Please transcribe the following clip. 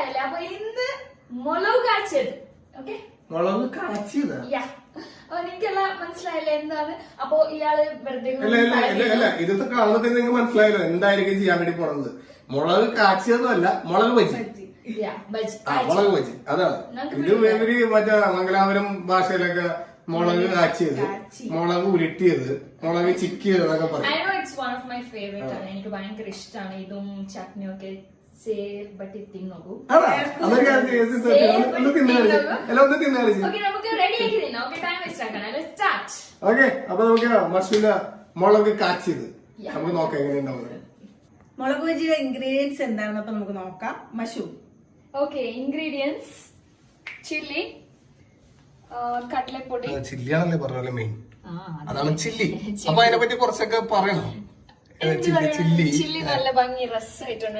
മനസ്സിലായില്ല. അപ്പൊ ഇന്ന് മുളക് കാച്ചിയത്. ഓക്കെ, മുളക് കാച്ചിയതാ. അപ്പൊ നിങ്ങൾക്കെല്ലാം മനസ്സിലായില്ല എന്താണ്. അപ്പൊ ഇയാള് വെറുതെ ഇതൊക്കെ കാണുമ്പോൾ നിങ്ങൾക്ക് മനസ്സിലായല്ലോ എന്തായിരിക്കും ചെയ്യാൻ വേണ്ടി പോണത്. മുളക് കാച്ചിയതല്ല, മുളക് ബജി. മുളക് ബജി അതാണ്. ഇത് ഇവര് മറ്റേ മംഗലാപുരം ഭാഷയിലൊക്കെ മുളക് കാച്ചിയത്, മുളക് ഉരുട്ടിയത്, മുളക് ചിക്കിയത് എന്നൊക്കെ പറയും. എനിക്ക് ഭയങ്കര ഇഷ്ടമാണ് ഇതും ചട്നിയും ഒക്കെ. ഓക്കെ, അപ്പൊ നമുക്ക് മഷൂല മുളക് കാച്ചിയത് നമുക്ക് നോക്കാം എങ്ങനെയുണ്ടാവുന്നത്. മുളക് ബജിയുടെ ഇൻഗ്രീഡിയൻസ് എന്താണെന്ന് അപ്പൊ നമുക്ക് നോക്കാം. മഷൂ. ഓക്കെ, ഇൻഗ്രീഡിയൻസ് ചില്ലി, കടലപ്പൊടി. ചില്ലിയാണല്ലേ പറഞ്ഞല്ലേ മെയിൻ, അതാണ് ചില്ലി. അപ്പൊ അതിനെ പറ്റി കുറച്ചൊക്കെ പറയണം. ചില്ലി നല്ല ഭംഗി രസമായിട്ടുണ്ട്.